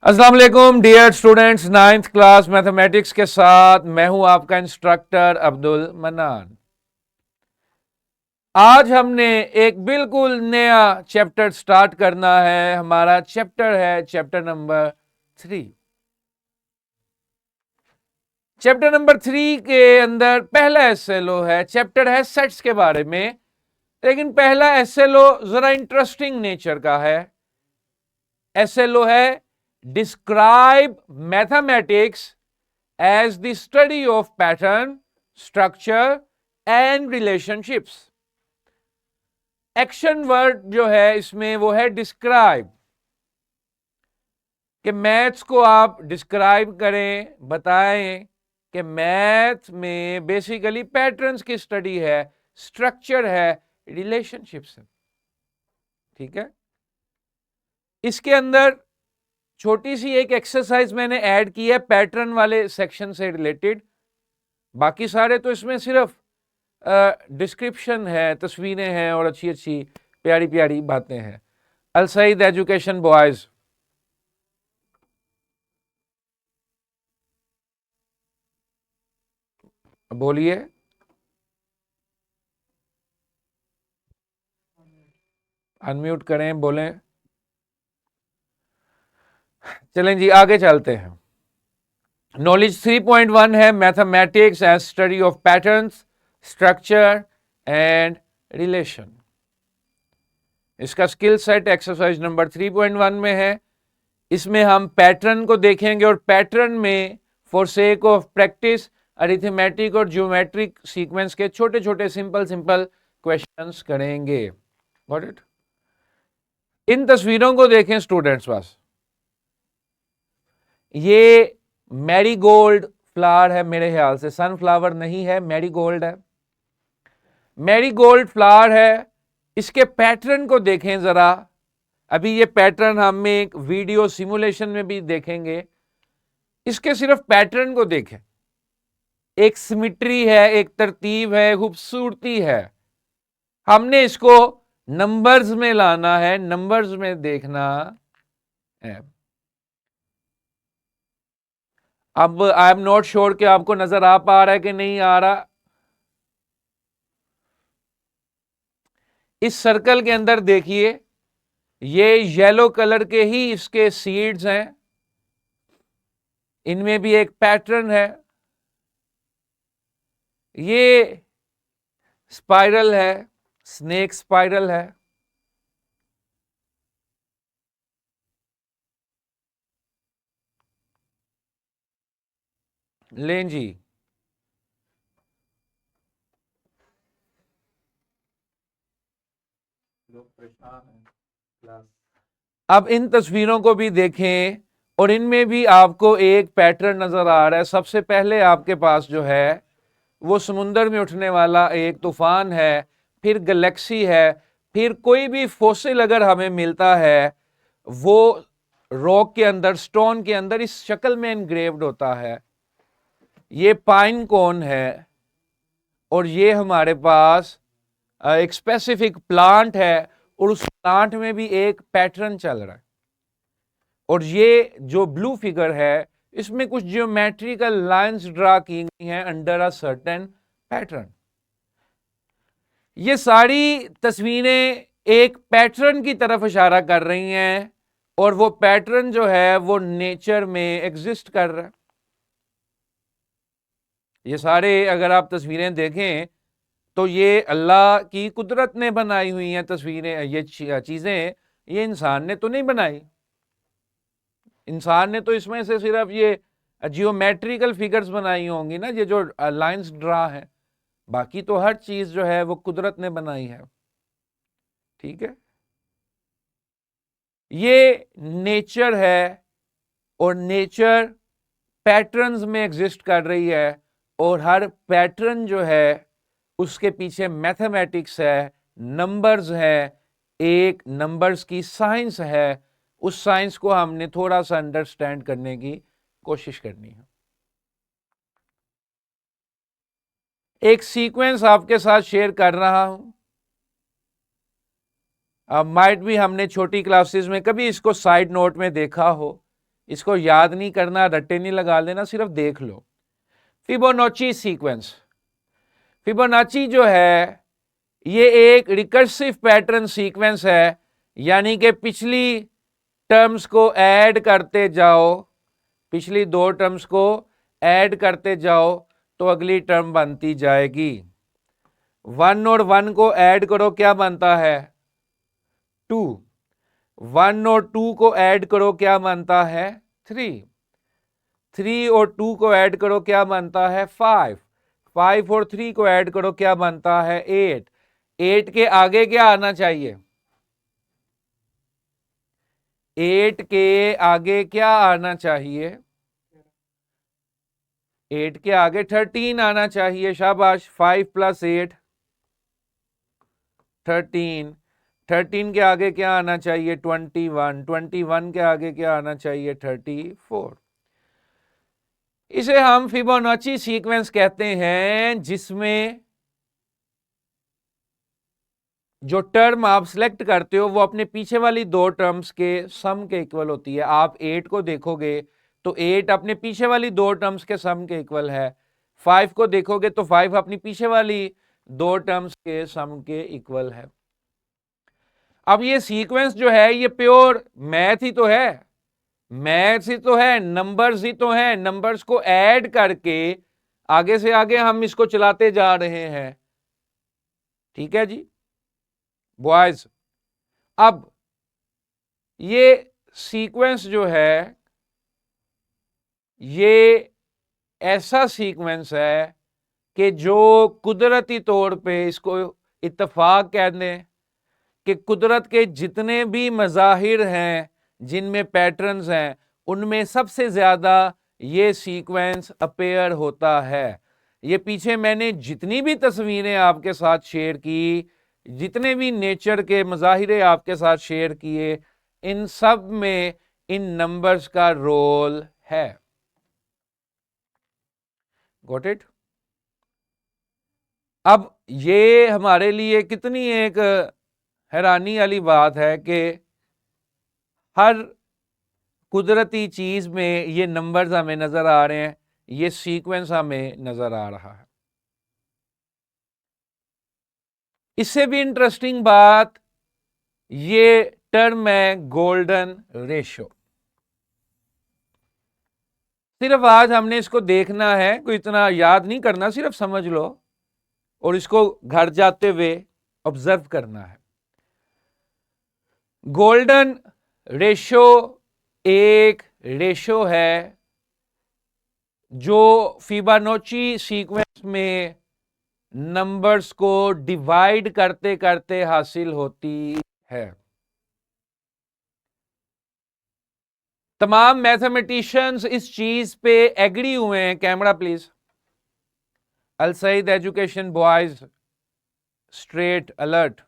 अस्सलाम वालेकुम dear students, ninth class mathematics के साथ मैं हूं आपका इंस्ट्रक्टर अब्दुल मन्नान। आज हमने एक बिल्कुल नया चैप्टर स्टार्ट करना है। हमारा चैप्टर है चैप्टर नंबर 3। चैप्टर नंबर 3 के अंदर पहला एसएलओ है। चैप्टर है सेट्स के बारे में, लेकिन पहला एसएलओ जरा इंटरेस्टिंग नेचर का है। एसएलओ है describe mathematics as the study of pattern, structure and relationships। Action word जो है इसमें वो है डिस्क्राइब, कि मैथ्स को आप डिस्क्राइब करें, बताएं कि मैथ में बेसिकली पैटर्न्स की स्टडी है, स्ट्रक्चर है, रिलेशनशिप्स है। ठीक है, इसके अंदर छोटी सी एक एक्सरसाइज मैंने ऐड की है पैटर्न वाले सेक्शन से रिलेटेड। बाकी सारे तो इसमें सिर्फ डिस्क्रिप्शन है, तस्वीरें हैं और अच्छी अच्छी प्यारी प्यारी बातें हैं। अल सईद एजुकेशन बॉयज, बोलिए। अनम्यूट करें, बोलें। चलें जी, आगे चलते हैं। नॉलेज 3.1 है mathematics as study of patterns, structure and relation. इसका स्किल सेट एक्सरसाइज नंबर 3.1 में है। इसमें हम पैटर्न को देखेंगे और पैटर्न में for sake of practice arithmetic और ज्योमेट्रिक सीक्वेंस के छोटे छोटे सिंपल सिंपल क्वेश्चंस करेंगे। Got it? इन तस्वीरों को देखें स्टूडेंट्स पास। ये मैरीगोल्ड फ्लावर है, मेरे ख्याल से सनफ्लावर नहीं है, मैरीगोल्ड है। मैरीगोल्ड फ्लावर है। इसके पैटर्न को देखें जरा। अभी ये पैटर्न हम एक वीडियो सिमुलेशन में भी देखेंगे। इसके सिर्फ पैटर्न को देखें। एक सिमिट्री है, एक तरतीब है, खूबसूरती है। हमने इसको नंबर्स में लाना है, नंबर्स में देखना है। अब आई एम नॉट श्योर कि आपको नजर आ पा रहा है कि नहीं आ रहा। इस सर्कल के अंदर देखिए, ये येलो कलर के ही इसके सीड्स हैं। इनमें भी एक पैटर्न है। ये स्पाइरल है, स्नेक स्पाइरल है। लें जी, अब इन तस्वीरों को भी देखें और इनमें भी आपको एक पैटर्न नजर आ रहा है। सबसे पहले आपके पास जो है वो समुंदर में उठने वाला एक तूफान है, फिर गैलेक्सी है, फिर कोई भी फॉसिल अगर हमें मिलता है वो रॉक के अंदर, स्टोन के अंदर इस शक्ल में इनग्रेव्ड होता है। ये पाइन कोन है और ये हमारे पास एक स्पेसिफिक प्लांट है और उस प्लांट में भी एक पैटर्न चल रहा है। और ये जो ब्लू फिगर है इसमें कुछ ज्योमेट्रिकल लाइंस ड्रा की गई हैं अंडर अ सर्टेन पैटर्न। ये सारी तस्वीरें एक पैटर्न की तरफ इशारा कर रही हैं और वो पैटर्न जो है वो नेचर में एग्जिस्ट कर रहा है। ये सारे अगर आप तस्वीरें देखें तो ये अल्लाह की कुदरत ने बनाई हुई हैं तस्वीरें, ये चीजें ये इंसान ने तो नहीं बनाई। इंसान ने तो इसमें से सिर्फ ये जियोमेट्रिकल फिगर्स बनाई होंगी ना, ये जो लाइंस ड्रा है। बाकी तो हर चीज जो है वो कुदरत ने बनाई है। ठीक है, ये नेचर है और नेचर पैटर्न्स में एग्जिस्ट कर रही है और हर पैटर्न जो है उसके पीछे मैथमेटिक्स है, नंबर्स है, एक नंबर्स की साइंस है। उस साइंस को हमने थोड़ा सा अंडरस्टैंड करने की कोशिश करनी है। एक सीक्वेंस आपके साथ शेयर कर रहा हूं। अब माइट भी हमने छोटी क्लासेस में कभी इसको साइड नोट में देखा हो। इसको याद नहीं करना, रट्टे नहीं लगा लेना, सिर्फ देख लो। फिबोनाची सीक्वेंस, फिबोनाची जो है ये एक रिकर्सिव पैटर्न सीक्वेंस है, यानी कि पिछली टर्म्स को ऐड करते जाओ, पिछली दो टर्म्स को ऐड करते जाओ तो अगली टर्म बनती जाएगी। 1 और 1 को ऐड करो, क्या बनता है? 2। 1 और 2 को ऐड करो, क्या बनता है? 3। 3 और 2 को ऐड करो, क्या बनता है? 5। 5 और 3 को ऐड करो, क्या बनता है? 8। 8 के आगे क्या आना चाहिए? 8 के आगे क्या आना चाहिए? 8 के आगे 13 आना चाहिए, शाबाश। 5 + 8 13। 13 के आगे क्या आना चाहिए? 21। 21 के आगे क्या आना चाहिए? 34। इसे हम फिबोनाची सीक्वेंस कहते हैं, जिसमें जो टर्म आप सिलेक्ट करते हो वो अपने पीछे वाली दो टर्म्स के सम के इक्वल होती है। आप 8 को देखोगे तो 8 अपने पीछे वाली दो टर्म्स के सम के इक्वल है। 5 को देखोगे तो 5 अपनी पीछे वाली दो टर्म्स के सम के इक्वल है। अब ये सीक्वेंस जो है ये प्योर मैथ ही तो है, मैथ्स ही तो है, नंबर्स ही तो है। नंबर्स को ऐड करके आगे से आगे हम इसको चलाते जा रहे हैं। ठीक है जी बॉयज। अब ये सीक्वेंस जो है ये ऐसा सीक्वेंस है कि जो कुदरती तौर पे, इसको इत्तेफाक कह दें कि कुदरत के जितने भी मज़ाहिर हैं जिनमें पैटर्न्स हैं, उनमें सबसे ज़्यादा ये सीक्वेंस अपेयर होता है। ये पीछे मैंने जितनी भी तस्वीरें आपके साथ शेयर की, जितने भी नेचर के मज़ाहिर आपके साथ शेयर किए, इन सब में इन नंबर्स का रोल है। Got it? अब ये हमारे लिए कितनी एक हैरानी वाली बात है कि हर कुदरती चीज में ये नंबर्स हमें नजर आ रहे हैं, ये सीक्वेंस हमें नजर आ रहा है। इससे भी इंटरेस्टिंग बात ये टर्म है गोल्डन रेशो। सिर्फ आज हमने इसको देखना है, कोई इतना याद नहीं करना, सिर्फ समझ लो और इसको घर जाते हुए ऑब्जर्व करना है। गोल्डन रेशो एक रेशो है जो फिबोनाची सीक्वेंस में नंबर्स को डिवाइड करते करते हासिल होती है। तमाम मैथमेटिशियंस इस चीज पे एग्री हुए हैं। Camera please. Al Saeed education boys straight alert.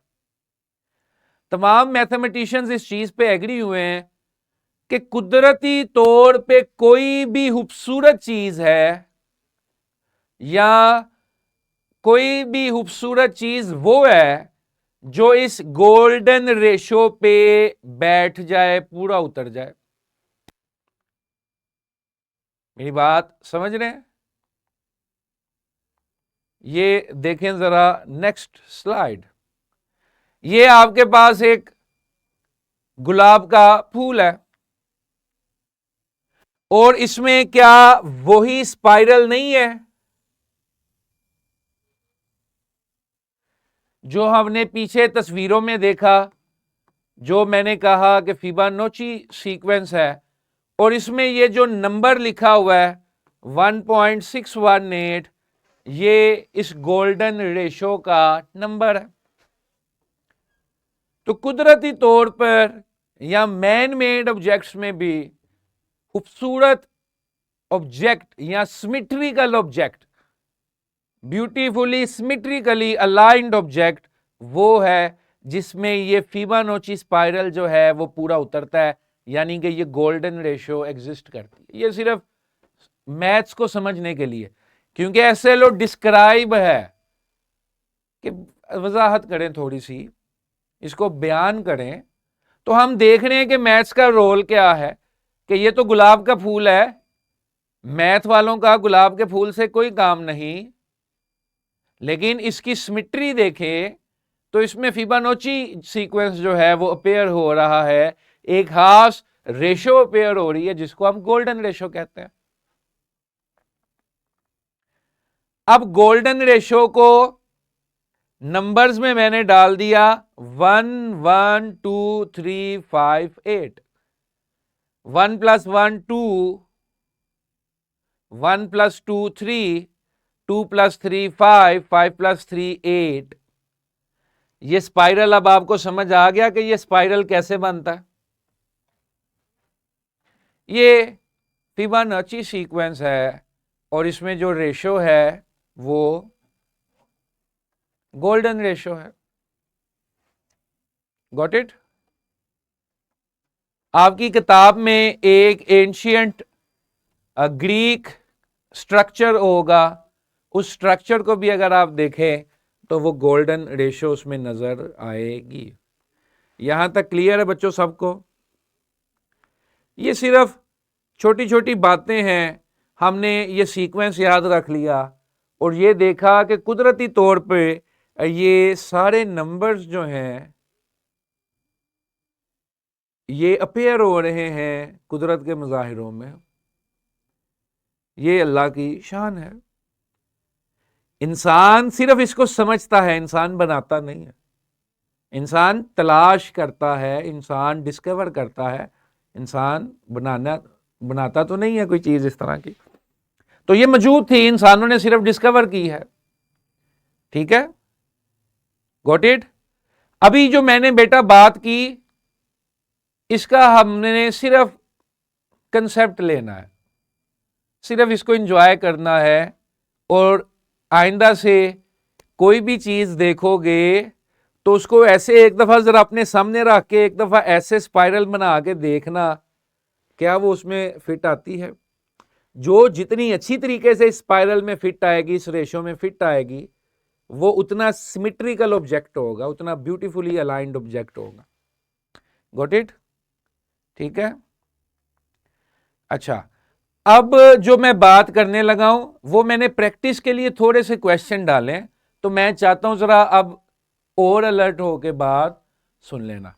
तमाम मैथमेटिशियंस इस चीज पे एग्री हुए हैं कि कुदरती तौर पे कोई भी खूबसूरत चीज है या कोई भी खूबसूरत चीज वो है जो इस गोल्डन रेशो पे बैठ जाए, पूरा उतर जाए। मेरी बात समझ रहे हैं? ये देखें जरा नेक्स्ट स्लाइड। ये आपके पास एक गुलाब का फूल है और इसमें क्या वही स्पाइरल नहीं है जो हमने पीछे तस्वीरों में देखा, जो मैंने कहा कि फिबोनाची सीक्वेंस है, और इसमें ये जो नंबर लिखा हुआ है 1.618, ये इस गोल्डन रेशो का नंबर है। तो कुदरती तौर पर या मैन मेड ऑब्जेक्ट्स में भी खूबसूरत ऑब्जेक्ट या symmetrical object, beautifully symmetrically aligned object वो है जिसमें ये फिबोनाची स्पाइरल जो है वो पूरा उतरता है, यानी कि ये गोल्डन रेशो एग्जिस्ट करती है। ये सिर्फ मैथ्स को समझने के लिए, क्योंकि ऐसे लोग डिस्क्राइब है कि वजाहत करें, थोड़ी सी इसको बयान करें, तो हम देख रहे हैं कि मैथ्स का रोल क्या है। कि ये तो गुलाब का फूल है, मैथ वालों का गुलाब के फूल से कोई काम नहीं, लेकिन इसकी सिमेट्री देखें तो इसमें फिबोनाची सीक्वेंस जो है वो अपेयर हो रहा है, एक खास रेशो अपेयर हो रही है जिसको हम गोल्डन रेशो कहते हैं। अब गोल्डन रेशो को नंबर्स में मैंने डाल दिया 1 1 2 3 5 8, 1 + 1 2, 1 + 2 3, 2 + 3 5, 5 + 3 8। ये स्पाइरल अब आपको समझ आ गया कि ये स्पाइरल कैसे बनता है। ये फिबोनाची सीक्वेंस है और इसमें जो रेशो है वो गोल्डन रेशो है। Got it. आपकी किताब में एक एंशियंट ग्रीक स्ट्रक्चर होगा, उस स्ट्रक्चर को भी अगर आप देखें तो वो गोल्डन रेशो उसमें नजर आएगी। यहां तक क्लियर है बच्चों सबको? ये सिर्फ छोटी छोटी बातें हैं, हमने ये सीक्वेंस याद रख लिया और ये देखा कि कुदरती तौर पे ये सारे नंबर्स जो हैं ये अपेयर हो रहे हैं कुदरत के मज़ाहिरों में। ये अल्लाह की शान है। इंसान सिर्फ इसको समझता है, इंसान बनाता नहीं है। इंसान तलाश करता है, इंसान डिस्कवर करता है, इंसान बनाता तो नहीं है कोई चीज इस तरह की। तो ये मौजूद थी, इंसानों ने सिर्फ डिस्कवर की है। ठीक है, गॉट इट। अभी जो मैंने बेटा बात की इसका हमने सिर्फ कंसेप्ट लेना है, सिर्फ इसको एंजॉय करना है और आइंदा से कोई भी चीज देखोगे तो उसको ऐसे एक दफा जरा अपने सामने रख के एक दफा ऐसे स्पाइरल बना के देखना क्या वो उसमें फिट आती है। जो जितनी अच्छी तरीके से स्पाइरल में फिट आएगी, इस रेशो में फिट आएगी, वो उतना सिमेट्रिकल ऑब्जेक्ट होगा, उतना ब्यूटीफुली अलाइंड ऑब्जेक्ट होगा। Got it. ठीक है। अच्छा, अब जो मैं बात करने लगा हूं वो मैंने प्रैक्टिस के लिए थोड़े से क्वेश्चन डाले, तो मैं चाहता हूं जरा अब और अलर्ट हो के बाद सुन लेना।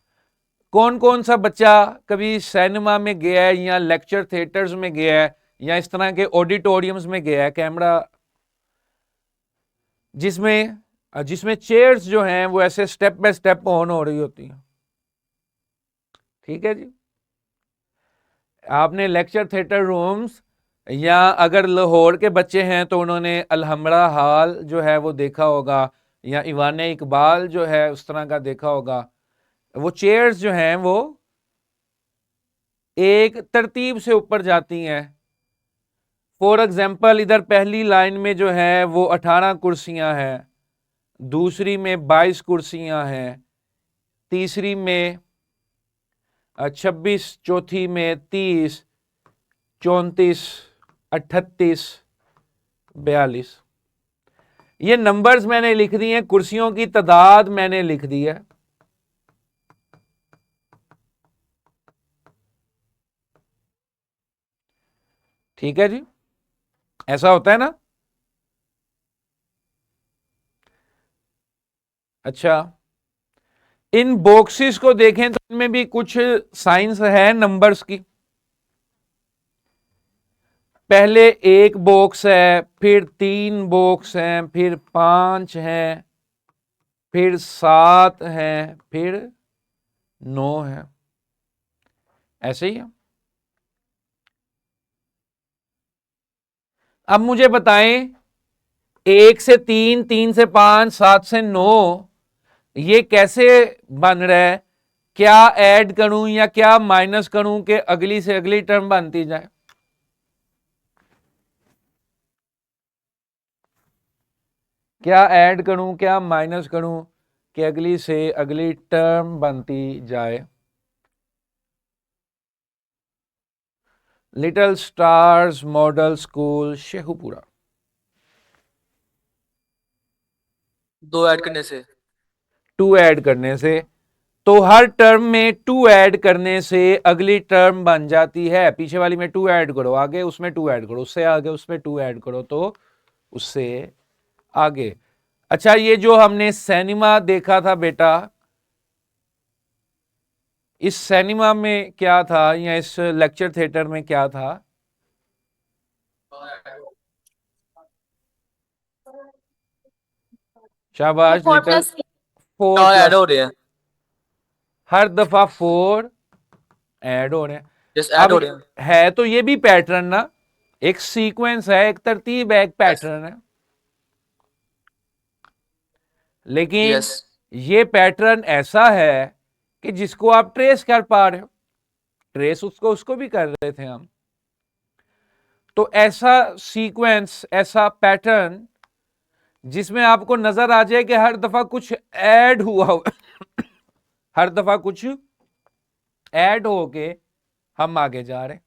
कौन कौन सा बच्चा कभी सिनेमा में गया है या लेक्चर थिएटर्स में गया है या इस तरह के ऑडिटोरियम्स में गया है, कैमरा जिसमें जिसमें चेयर्स जो हैं वो ऐसे स्टेप बाय स्टेप ऑन हो रही होती हैं। ठीक है जी। आपने लेक्चर थिएटर रूम्स या अगर लाहौर के बच्चे हैं तो उन्होंने अलहमरा हॉल जो है वो देखा होगा, या ईवान इकबाल जो है उस तरह का देखा होगा। वो चेयर्स जो हैं वो एक तरतीब से ऊपर जाती हैं। फॉर एग्जाम्पल इधर पहली लाइन में जो है वो 18 कुर्सियां हैं, दूसरी में 22 कुर्सियां हैं, तीसरी में 26, चौथी में 30, 34, 38, 42। ये नंबर्स मैंने लिख दिए, कुर्सियों की तादाद मैंने लिख दी है। ठीक है जी, ऐसा होता है ना। अच्छा, इन बॉक्सेस को देखें तो इनमें भी कुछ साइंस है नंबर्स की। पहले एक बॉक्स है, फिर 3 बॉक्स हैं, फिर 5 हैं, फिर 7 हैं, फिर 9 है। ऐसे ही है। अब मुझे बताएं, 1 से 3, 3 से 5, 7 से 9 ये कैसे बन रहा है? क्या ऐड करूं या क्या माइनस करूं कि अगली से अगली टर्म बनती जाए? क्या ऐड करूं, क्या माइनस करूं कि अगली से अगली टर्म बनती जाए? Little stars model school Sheikhupura. 2 add करने से। 2 ऐड करने से तो हर टर्म में 2 ऐड करने से अगली टर्म बन जाती है। पीछे वाली में 2 ऐड करो, आगे उसमें 2 ऐड करो, उससे आगे उसमें 2 ऐड करो तो उससे आगे। अच्छा, ये जो हमने सिनेमा देखा था बेटा, इस सिनेमा में क्या था, या इस लेक्चर थिएटर में क्या था? तो शाबाश फोर लिटिल। प्लस 4 और ऐड प्लस, हो रहे हैं, हर दफा 4 ऐड हो रहे हैं। जस्ट ऐड अब हो रहे हैं। है तो ये भी पैटर्न ना, एक सीक्वेंस है, एक तरतीब है, एक पैटर्न है। लेकिन यस ये पैटर्न ऐसा है कि जिसको आप ट्रेस कर पा रहे हो, ट्रेस उसको उसको भी कर रहे थे हम। तो ऐसा सीक्वेंस, ऐसा पैटर्न जिसमें आपको नजर आ जाए कि हर दफा कुछ ऐड हुआ हो हर दफा कुछ ऐड होके हम आगे जा रहे हैं।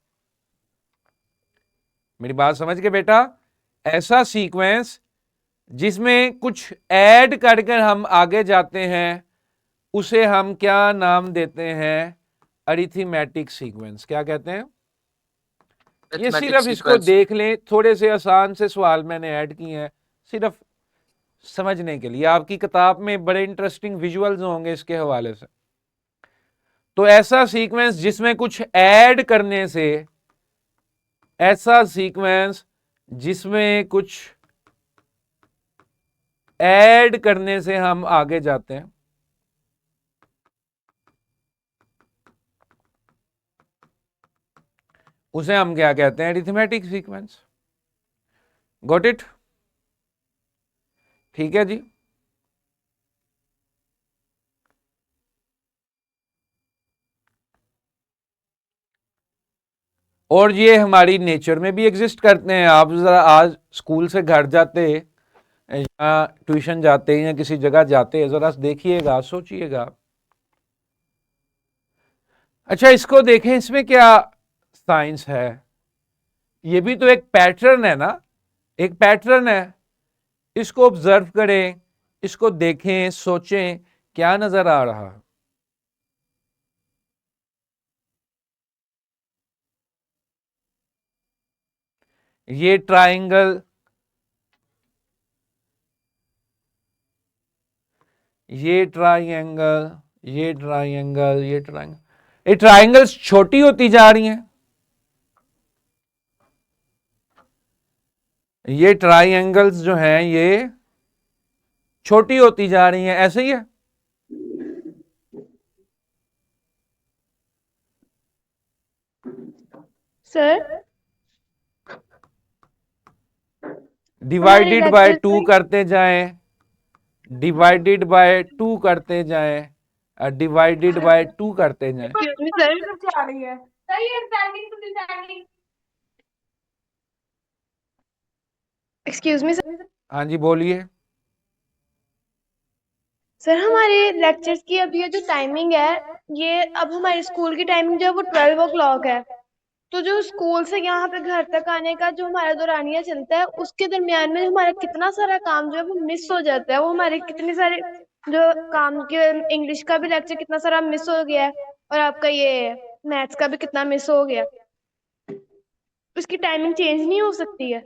मेरी बात समझ के बेटा? ऐसा सीक्वेंस जिसमें कुछ ऐड करके हम आगे जाते हैं, उसे हम क्या नाम देते हैं? Arithmetic sequence. क्या कहते हैं? ये अरिथमेटिक सिर्फ इसको सीक्वेंस। देख लें, थोड़े से आसान से सवाल मैंने ऐड किए हैं सिर्फ समझने के लिए। आपकी किताब में बड़े इंटरेस्टिंग विजुअल्स होंगे इसके हवाले से। तो ऐसा सीक्वेंस जिसमें कुछ ऐड करने से, ऐसा सीक्वेंस जिसमें कुछ ऐड करने से हम आगे जाते हैं, उसे हम क्या कहते हैं? Arithmetic sequence. Got it? ठीक है जी। और ये हमारी नेचर में भी एग्जिस्ट करते हैं। आप जरा आज स्कूल से घर जाते या ट्यूशन जाते या किसी जगह जाते, जरा देखिएगा, सोचिएगा। अच्छा, इसको देखें, इसमें क्या साइंस है? ये भी तो एक पैटर्न है ना, एक पैटर्न है। इसको ऑब्जर्व करें, इसको देखें, सोचें, क्या नजर आ रहा है? ये ट्राइंगल, ये ट्राइंगल, ये ट्राइंगल, ये ट्राइंगल, ये ट्राइंगल्स छोटी होती जा रही हैं। ये ट्राइंगल्स जो हैं ये छोटी होती जा रही हैं, ऐसे ही है। सर हमारे डिवाइडेड बाय लेक्चर्स 2 में करते जाएं, डिवाइडेड बाय 2 करते जाएं, डिवाइडेड बाय 2 करते जाएं। Excuse me sir. हाँ जी, बोलिए। सर हमारे लेक्चर्स की अब ये जो टाइमिंग है, ये अब हमारे स्कूल की टाइमिंग जो है वो 12 o'clock है। तो जो स्कूल से यहाँ पे घर तक आने का जो हमारा दौरानिया चलता है, उसके दरमियान में हमारा कितना सारा काम जो है वो मिस हो जाता है। वो हमारे कितने सारे जो काम के, इंग्लिश का भी लेक्चर कितना सारा मिस हो गया है, और आपका ये मैथ्स का भी कितना मिस हो गया। उसकी टाइमिंग चेंज नहीं हो सकती है?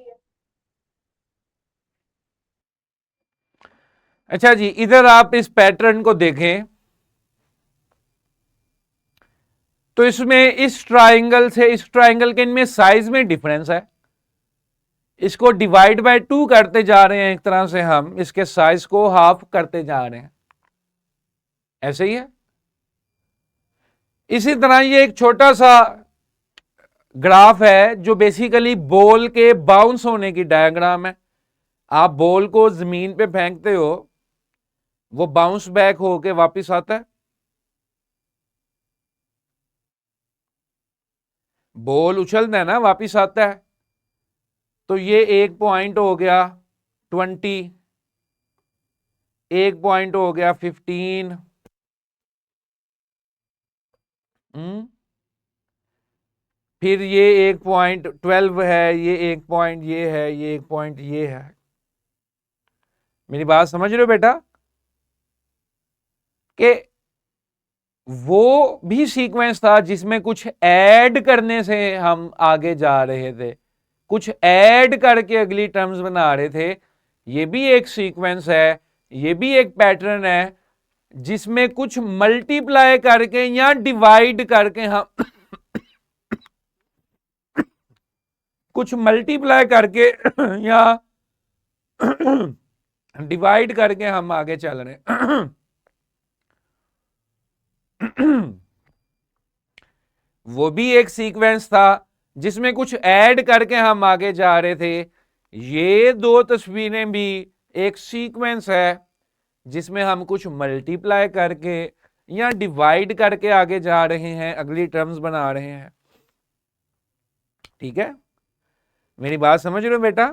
अच्छा जी, इधर आप इस पैटर्न को देखें तो इसमें इस ट्राइंगल से इस ट्राइंगल के इनमें साइज में डिफरेंस है। इसको डिवाइड बाय 2 करते जा रहे हैं, एक तरह से हम इसके साइज को हाफ करते जा रहे हैं, ऐसे ही है। इसी तरह ये एक छोटा सा ग्राफ है जो बेसिकली बॉल के बाउंस होने की डायग्राम है। आप बॉल को जमीन पे फेंकते हो, वो बाउंस बैक होके वापस आता है। बॉल उछलता है ना, वापस आता है। तो ये एक पॉइंट हो गया 20, एक पॉइंट हो गया 15, फिर ये एक पॉइंट 12 है, ये एक पॉइंट ये है, ये एक पॉइंट ये है। मेरी बात समझ रहे हो बेटा? कि वो भी सीक्वेंस था जिसमें कुछ ऐड करने से हम आगे जा रहे थे, कुछ ऐड करके अगली टर्म्स बना रहे थे। ये भी एक सीक्वेंस है, ये भी एक पैटर्न है जिसमें कुछ मल्टीप्लाई करके या डिवाइड करके हम कुछ मल्टीप्लाई करके या डिवाइड करके हम आगे चल रहे हैं। वो भी एक सीक्वेंस था जिसमें कुछ ऐड करके हम आगे जा रहे थे। ये दो तस्वीरें भी एक सीक्वेंस है जिसमें हम कुछ मल्टीप्लाई करके या डिवाइड करके आगे जा रहे हैं, अगली टर्म्स बना रहे हैं। ठीक है, मेरी बात समझ रहे हो बेटा?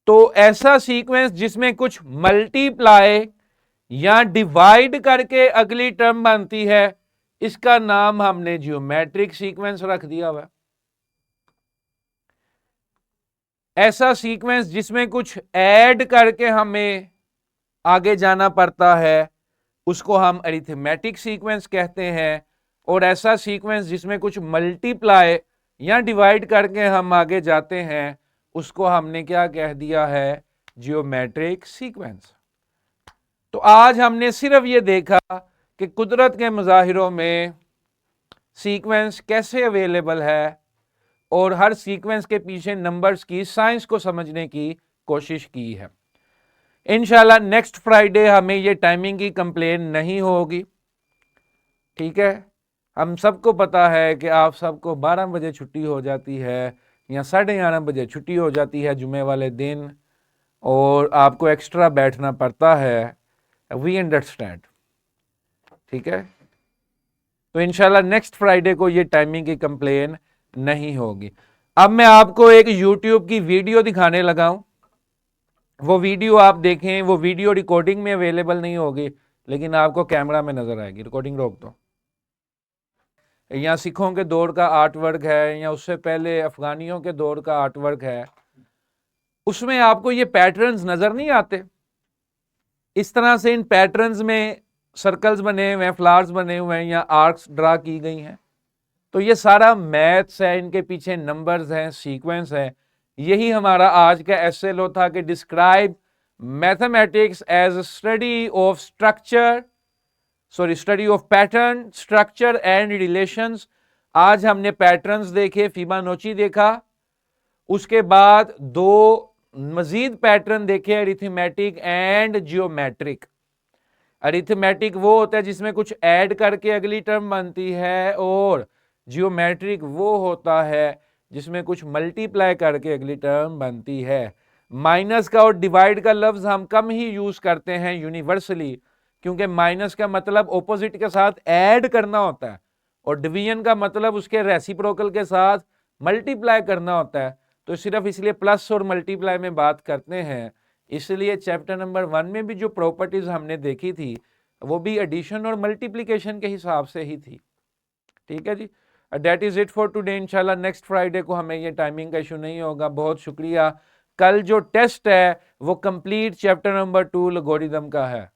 तो ऐसा सीक्वेंस जिसमें कुछ मल्टीप्लाई या डिवाइड करके अगली टर्म बनती है, इसका नाम हमने ज्योमेट्रिक सीक्वेंस रख दिया हुआ। ऐसा सीक्वेंस जिसमें कुछ ऐड करके हमें आगे जाना पड़ता है, उसको हम अरिथमेटिक सीक्वेंस कहते हैं। और ऐसा सीक्वेंस जिसमें कुछ मल्टीप्लाई या डिवाइड करके हम आगे जाते हैं, उसको हमने क्या कह दिया है? Geometric sequence. तो आज हमने सिर्फ ये देखा कि कुदरत के मुजाहिरों में सीक्वेंस कैसे अवेलेबल है और हर सीक्वेंस के पीछे नंबर्स की साइंस को समझने की कोशिश की है। इंशाल्लाह नेक्स्ट फ्राइडे हमें ये टाइमिंग की कंप्लेन नहीं होगी। ठीक है, हम सबको पता है कि आप सबको 12 बजे छुट्टी हो जाती है या 11:30 बजे छुट्टी हो जाती है जुमे वाले दिन, और आपको एक्स्ट्रा बैठना पड़ता है। We understand. ठीक है, तो इंशाल्लाह नेक्स्ट फ्राइडे को ये टाइमिंग की कंप्लेन नहीं होगी। अब मैं आपको एक यूट्यूब की वीडियो दिखाने लगा हूं, वो वीडियो आप देखें। वो वीडियो रिकॉर्डिंग में अवेलेबल नहीं होगी, लेकिन आपको कैमरा में नजर आएगी। रिकॉर्डिंग रोक दो। या सिखों के दौर का आर्ट वर्क है, या उससे पहले अफगानियों के दौर का आर्ट वर्क है, उसमें आपको ये पैटर्न्स नजर नहीं आते? इस तरह से इन पैटर्न्स में सर्कल्स बने हुए हैं, फ्लावर्स बने हुए हैं, या आर्क्स ड्रा की गई हैं। तो ये सारा मैथ्स है, इनके पीछे नंबर्स हैं, सीक्वेंस है। यही हमारा आज का एसेलो था कि describe mathematics as study of structure, study of pattern, structure and relations. आज हमने पैटर्न्स देखे, फिबोनाची देखा, उसके बाद दो मजीद पैटर्न देखे, अरिथमेटिक एंड जियोमेट्रिक। अरिथमेटिक वो होता है जिसमें कुछ ऐड करके अगली टर्म बनती है, और जियोमेट्रिक वो होता है जिसमें कुछ मल्टीप्लाई करके अगली टर्म बनती है। माइनस का और डिवाइड का लफ्ज हम कम ही यूज करते हैं यूनिवर्सली, क्योंकि माइनस का मतलब ऑपोजिट के साथ ऐड करना होता है, और डिवीजन का मतलब उसके रेसिप्रोकल के साथ मल्टीप्लाई करना होता है। तो सिर्फ इसलिए प्लस और मल्टीप्लाई में बात करते हैं। इसलिए चैप्टर नंबर 1 में भी जो प्रॉपर्टीज हमने देखी थी, वो भी एडिशन और मल्टीप्लिकेशन के हिसाब से ही थी। ठीक है जी, date is it for today. इंशाल्लाह नेक्स्ट फ्राइडे को हमें ये टाइमिंग का इशू नहीं होगा। बहुत शुक्रिया। कल जो टेस्ट है वो कंप्लीट चैप्टर नंबर 2 लोगरिथम का है।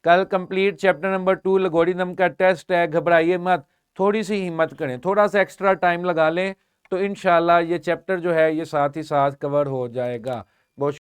कल कंप्लीट चैप्टर नंबर 2 लोगरिथम का टेस्ट है। घबराइए मत, थोड़ी सी हिम्मत करें, थोड़ा सा एक्स्ट्रा टाइम लगा लें, तो इंशाल्लाह ये चैप्टर जो है ये साथ ही साथ कवर हो जाएगा। बहुत